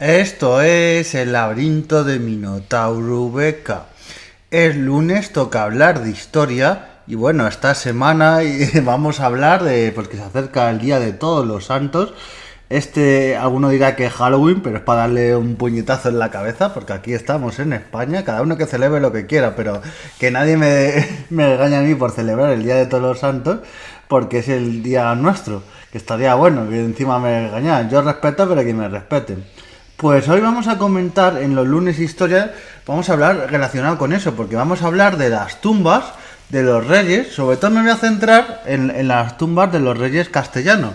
Esto es el laberinto de Minotauro Beca. Es lunes, toca hablar de historia. Y bueno, esta semana vamos a hablar de, porque se acerca el Día de Todos los Santos. Alguno dirá que es Halloween, pero es para darle un puñetazo en la cabeza, porque aquí estamos en España, cada uno que celebre lo que quiera, pero que nadie me regañe a mí por celebrar el Día de Todos los Santos, porque es el día nuestro, que estaría bueno, que encima me regañan. Yo respeto, pero que me respeten. Pues hoy vamos a comentar en los lunes historia, vamos a hablar relacionado con eso, porque vamos a hablar de las tumbas de los reyes. Sobre todo me voy a centrar en las tumbas de los reyes castellanos.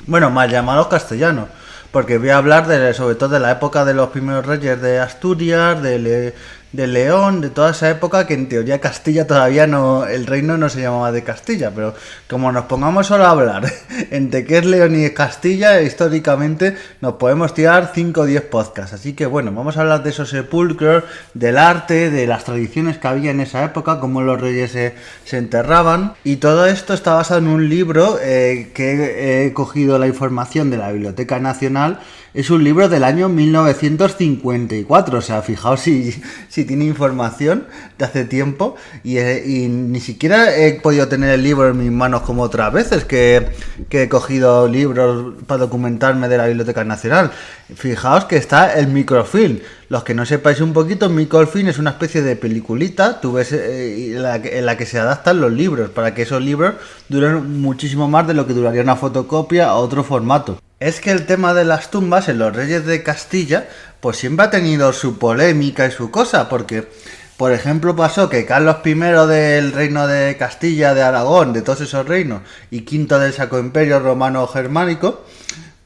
Bueno, mal llamados castellanos, porque voy a hablar sobre todo de la época de los primeros reyes de Asturias, de León, de toda esa época que en teoría Castilla todavía no, el reino no se llamaba de Castilla, pero como nos pongamos solo a hablar entre qué es León y Castilla, históricamente nos podemos tirar 5 o 10 podcasts. Así que bueno, vamos a hablar de esos sepulcros, del arte, de las tradiciones que había en esa época, cómo los reyes se enterraban. Y todo esto está basado en un libro que he cogido la información de la Biblioteca Nacional. Es un libro del año 1954, o sea, fijaos si tiene información de hace tiempo y ni siquiera he podido tener el libro en mis manos como otras veces que he cogido libros para documentarme de la Biblioteca Nacional. Fijaos que está el microfilm. Los que no sepáis un poquito, microfilm es una especie de peliculita, tú ves en la que se adaptan los libros, para que esos libros duren muchísimo más de lo que duraría una fotocopia o otro formato. Es que el tema de las tumbas en los reyes de Castilla, pues siempre ha tenido su polémica y su cosa, porque, por ejemplo, pasó que Carlos I del reino de Castilla, de Aragón, de todos esos reinos, y V del Sacro Imperio Romano Germánico,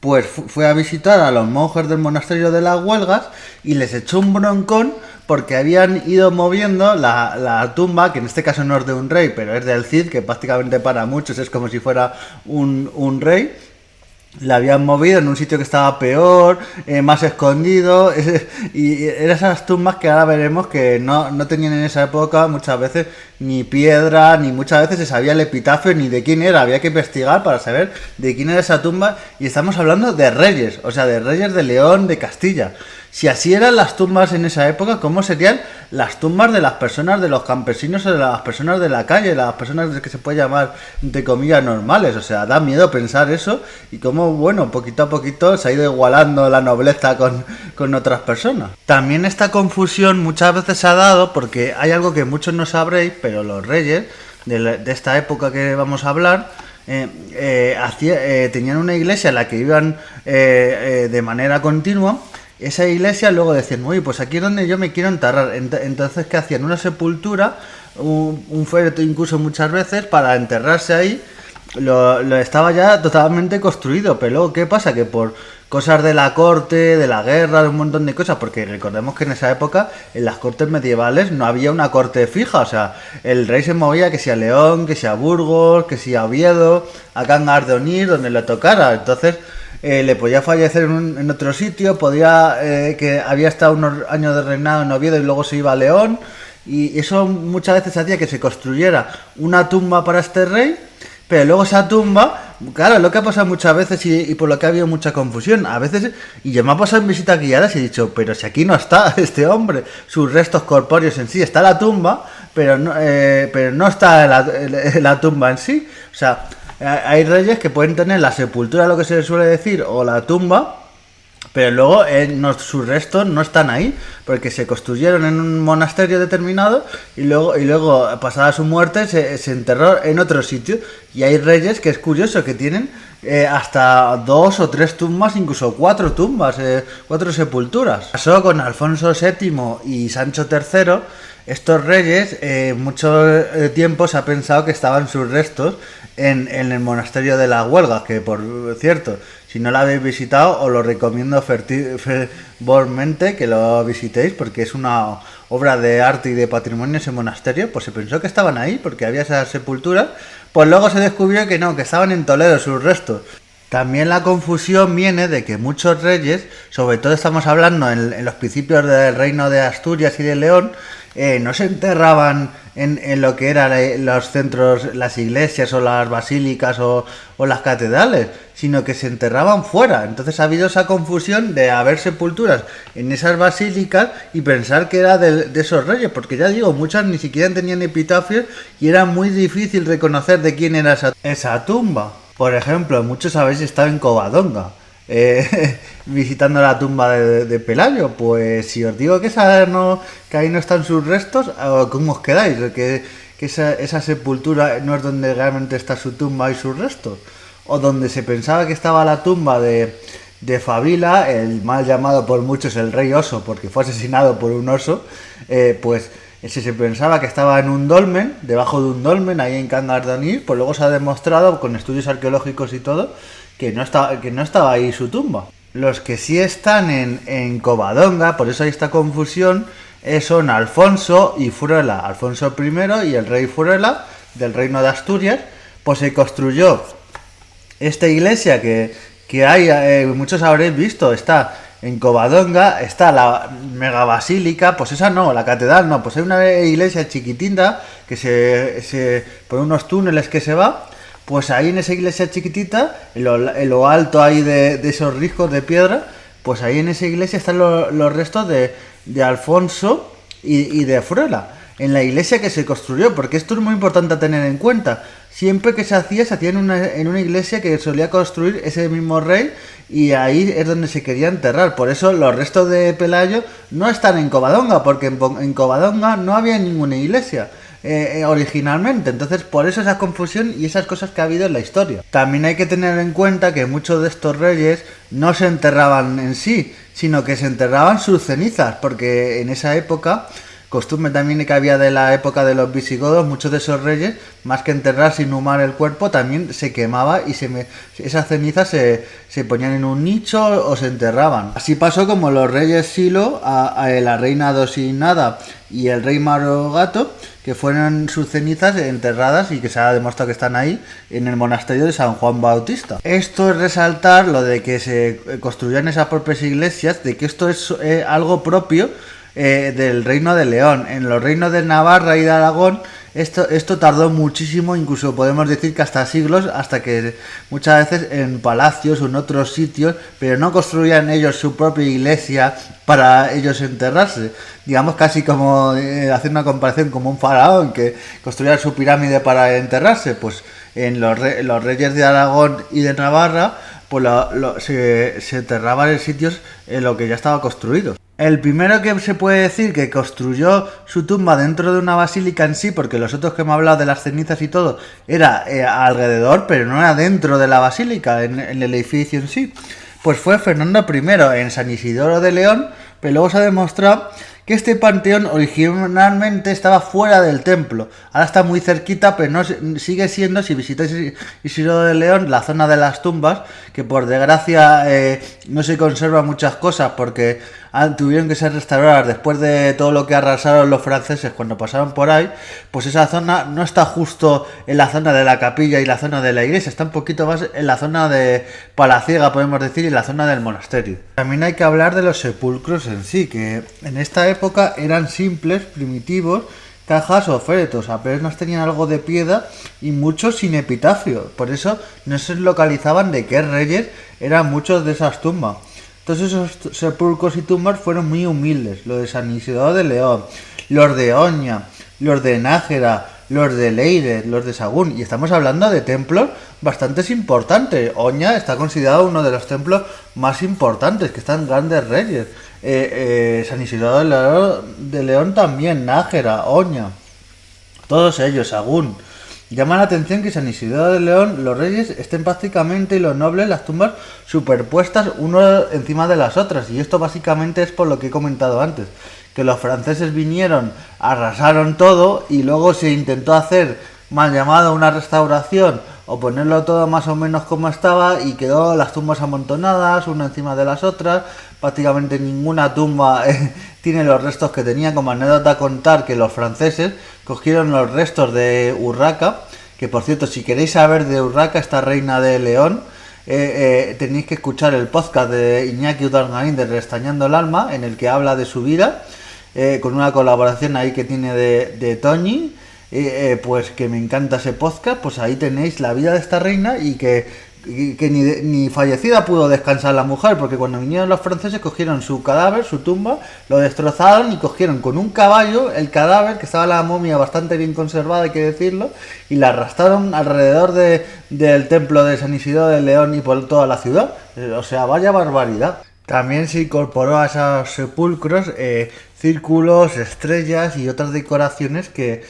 pues fue a visitar a los monjes del monasterio de las Huelgas y les echó un broncón porque habían ido moviendo la tumba, que en este caso no es de un rey, pero es del Cid, que prácticamente para muchos es como si fuera un rey. La habían movido en un sitio que estaba peor, más escondido, y eran esas tumbas que ahora veremos que no tenían en esa época muchas veces ni piedra, ni muchas veces se sabía el epitafio ni de quién era, había que investigar para saber de quién era esa tumba, y estamos hablando de reyes, o sea, de reyes de León, de Castilla. Si así eran las tumbas en esa época, ¿cómo serían las tumbas de las personas, de los campesinos o de las personas de la calle, las personas que se puede llamar, entre comillas, normales? O sea, da miedo pensar eso y cómo, bueno, poquito a poquito se ha ido igualando la nobleza con otras personas. También esta confusión muchas veces se ha dado porque hay algo que muchos no sabréis, pero los reyes de esta época que vamos a hablar, tenían una iglesia en la que iban de manera continua. Esa iglesia luego decían, uy, pues aquí es donde yo me quiero enterrar. Entonces, ¿qué hacían? Una sepultura, un féretro incluso muchas veces, para enterrarse ahí, lo estaba ya totalmente construido. Pero luego, ¿qué pasa? Que por cosas de la corte, de la guerra, de un montón de cosas, porque recordemos que en esa época, en las cortes medievales, no había una corte fija. O sea, el rey se movía que si a León, que si a Burgos, que si a Oviedo, a Cangas de Onís, donde le tocara. Entonces, le podía fallecer en otro sitio, que había estado unos años de reinado en Oviedo y luego se iba a León, y eso muchas veces hacía que se construyera una tumba para este rey, pero luego esa tumba, claro, lo que ha pasado muchas veces y por lo que ha habido mucha confusión, a veces, y yo me ha pasado en visitas guiadas y he dicho, pero si aquí no está este hombre, sus restos corpóreos en sí, está la tumba, pero no está la tumba en sí, o sea, hay reyes que pueden tener la sepultura, lo que se les suele decir, o la tumba, pero luego sus restos no están ahí, porque se construyeron en un monasterio determinado y luego pasada su muerte, se enterró en otro sitio. Y hay reyes que es curioso, que tienen hasta 2 o 3 tumbas, incluso 4 tumbas, 4 sepulturas. Pasó con Alfonso VII y Sancho III. Estos reyes, mucho tiempo se ha pensado que estaban sus restos en el monasterio de las Huelgas, que por cierto, si no lo habéis visitado, os lo recomiendo fervormente que lo visitéis, porque es una obra de arte y de patrimonio ese monasterio. Pues se pensó que estaban ahí porque había esas sepulturas, pues luego se descubrió que no, que estaban en Toledo sus restos. También la confusión viene de que muchos reyes, sobre todo estamos hablando en los principios del reino de Asturias y de León, no se enterraban en lo que eran los centros, las iglesias o las basílicas o las catedrales, sino que se enterraban fuera. Entonces ha habido esa confusión de haber sepulturas en esas basílicas y pensar que era de esos reyes, porque ya digo, muchas ni siquiera tenían epitafios y era muy difícil reconocer de quién era esa tumba. Por ejemplo, muchos habéis estado en Covadonga, visitando la tumba de Pelayo. Pues si os digo que que ahí no están sus restos, ¿cómo os quedáis? Que esa sepultura no es donde realmente está su tumba y sus restos. O donde se pensaba que estaba la tumba de Fabila, el mal llamado por muchos el rey oso, porque fue asesinado por un oso, pues ese se pensaba que estaba en un dolmen, debajo de un dolmen, ahí en Cangardaní, pues luego se ha demostrado con estudios arqueológicos y todo que no estaba ahí su tumba. Los que sí están en Covadonga, por eso hay esta confusión, son Alfonso y Furuela. Alfonso I y el rey Furuela, del reino de Asturias, pues se construyó esta iglesia que hay, muchos habréis visto, está en Covadonga, está la megabasílica, pues esa no, la catedral no, pues hay una iglesia chiquitita que por unos túneles que se va, pues ahí en esa iglesia chiquitita, en lo alto ahí de esos riscos de piedra, pues ahí en esa iglesia están los restos de Alfonso y de Fruela, en la iglesia que se construyó, porque esto es muy importante a tener en cuenta. Siempre que se hacía en una iglesia que solía construir ese mismo rey, y ahí es donde se quería enterrar. Por eso los restos de Pelayo no están en Covadonga, porque en Covadonga no había ninguna iglesia originalmente. Entonces por eso esa confusión y esas cosas que ha habido en la historia. También hay que tener en cuenta que muchos de estos reyes no se enterraban en sí, sino que se enterraban sus cenizas, porque en esa época, costumbre también que había de la época de los visigodos, muchos de esos reyes, más que enterrar sin inhumar el cuerpo, también se quemaba y esas cenizas se ponían en un nicho o se enterraban. Así pasó como los reyes Silo, a la reina Dosinada y el rey Marogato, que fueron sus cenizas enterradas y que se ha demostrado que están ahí en el monasterio de San Juan Bautista. Esto es resaltar lo de que se construyan esas propias iglesias, de que esto es algo propio del reino de León. En los reinos de Navarra y de Aragón esto tardó muchísimo, incluso podemos decir que hasta siglos, hasta que muchas veces en palacios o en otros sitios, pero no construían ellos su propia iglesia para ellos enterrarse, digamos casi como hacer una comparación como un faraón que construía su pirámide para enterrarse. Pues en los reyes de Aragón y de Navarra pues se enterraban en sitios en lo que ya estaba construido. El primero que se puede decir que construyó su tumba dentro de una basílica en sí, porque los otros que hemos hablado de las cenizas y todo, era alrededor, pero no era dentro de la basílica, en el edificio en sí, pues fue Fernando I en San Isidoro de León, pero luego se ha demostrado que este panteón originalmente estaba fuera del templo. Ahora está muy cerquita, pero no sigue siendo, si visitáis Isidoro de León, la zona de las tumbas, que por desgracia no se conservan muchas cosas porque tuvieron que ser restauradas después de todo lo que arrasaron los franceses cuando pasaron por ahí. Pues esa zona no está justo en la zona de la capilla y la zona de la iglesia, está un poquito más en la zona de Palaciega, podemos decir, y en la zona del monasterio. También hay que hablar de los sepulcros en sí, que en esta época eran simples, primitivos, cajas o féretros, apenas tenían algo de piedra y muchos sin epitafio. Por eso no se localizaban de qué reyes eran muchos de esas tumbas. Todos esos sepulcros y tumbas fueron muy humildes. Los de San Isidoro de León, los de Oña, los de Nájera, los de Leire, los de Sagún. Y estamos hablando de templos bastante importantes. Oña está considerado uno de los templos más importantes, que están grandes reyes. San Isidoro de León también, Nájera, Oña, todos ellos, Sagún. Llama la atención que San Isidoro de León, los reyes estén prácticamente, y los nobles, las tumbas superpuestas uno encima de las otras. Y esto básicamente es por lo que he comentado antes, que los franceses vinieron, arrasaron todo y luego se intentó hacer mal llamado una restauración o ponerlo todo más o menos como estaba y quedó las tumbas amontonadas una encima de las otras. Prácticamente ninguna tumba tiene los restos que tenía. Como anécdota contar que los franceses cogieron los restos de Urraca, que por cierto, si queréis saber de Urraca, esta reina de León, tenéis que escuchar el podcast de Iñaki Urdangarín de Restañando el Alma, en el que habla de su vida, con una colaboración ahí que tiene de Toñi, pues que me encanta ese podcast. Pues ahí tenéis la vida de esta reina y que ni fallecida pudo descansar la mujer, porque cuando vinieron los franceses cogieron su cadáver, su tumba, lo destrozaron y cogieron con un caballo el cadáver, que estaba la momia bastante bien conservada, hay que decirlo, y la arrastraron alrededor del templo de San Isidro de León y por toda la ciudad. O sea, vaya barbaridad. También se incorporó a esos sepulcros círculos, estrellas y otras decoraciones que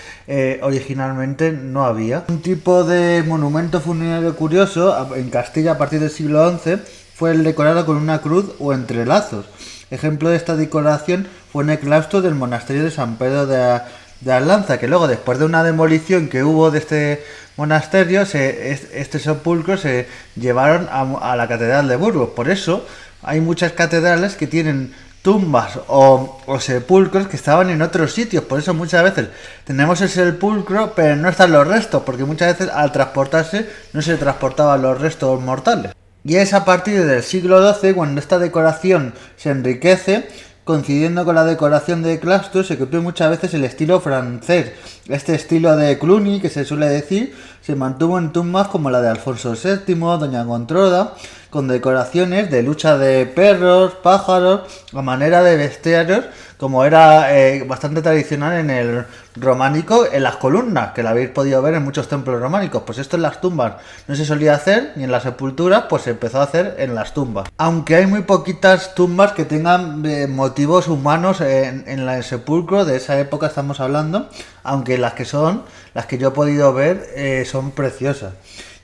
originalmente no había. Un tipo de monumento funerario curioso en Castilla a partir del siglo XI fue el decorado con una cruz o entrelazos. Ejemplo de esta decoración fue en el claustro del monasterio de San Pedro de Arlanza, que luego, después de una demolición que hubo de este monasterio, este sepulcro se llevaron a la catedral de Burgos. Por eso hay muchas catedrales que tienen tumbas o sepulcros que estaban en otros sitios. Por eso muchas veces tenemos el sepulcro pero no están los restos, porque muchas veces al transportarse no se transportaban los restos mortales. Y es a partir del siglo XII cuando esta decoración se enriquece, coincidiendo con la decoración de claustro. Se copió muchas veces el estilo francés. Este estilo de Cluny, que se suele decir, se mantuvo en tumbas como la de Alfonso VII, Doña Controda, con decoraciones de lucha de perros, pájaros, a manera de bestiarios, como era bastante tradicional en el románico, en las columnas, que la habéis podido ver en muchos templos románicos. Pues esto en las tumbas no se solía hacer, ni en las sepulturas, pues se empezó a hacer en las tumbas. Aunque hay muy poquitas tumbas que tengan motivos humanos en el sepulcro de esa época estamos hablando, aunque las que yo he podido ver son preciosas.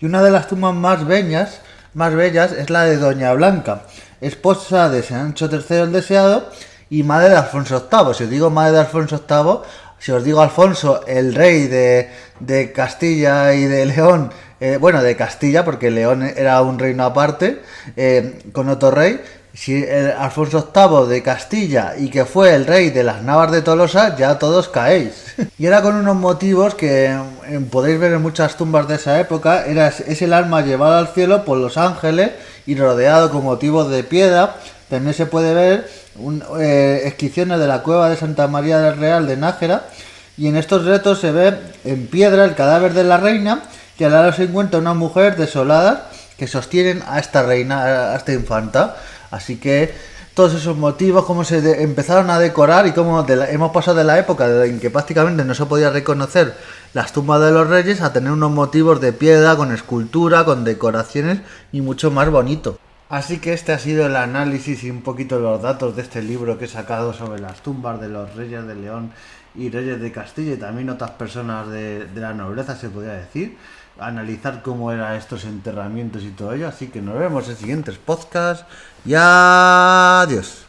Y una de las tumbas más bellas es la de Doña Blanca, esposa de Sancho III el Deseado y madre de Alfonso VIII. Si os digo madre de Alfonso VIII, si os digo Alfonso, el rey de Castilla y de León, bueno, de Castilla, porque León era un reino aparte, con otro rey. Si Alfonso VIII de Castilla y que fue el rey de las Navas de Tolosa, ya todos caéis. Y era con unos motivos que podéis ver en muchas tumbas de esa época. Es el alma llevada al cielo por los ángeles y rodeado con motivos de piedra. También se puede ver inscripciones de la cueva de Santa María del Real de Nájera. Y en estos retos se ve en piedra el cadáver de la reina, y al lado se encuentra una mujer desolada que sostienen a esta reina, a esta infanta. Así que todos esos motivos, cómo se empezaron a decorar y cómo hemos pasado de la época en que prácticamente no se podía reconocer las tumbas de los reyes a tener unos motivos de piedra, con escultura, con decoraciones y mucho más bonito. Así que este ha sido el análisis y un poquito los datos de este libro que he sacado sobre las tumbas de los reyes de León y reyes de Castilla y también otras personas de la nobleza, se podría decir. Analizar cómo eran estos enterramientos y todo ello. Así que nos vemos en siguientes podcasts y adiós.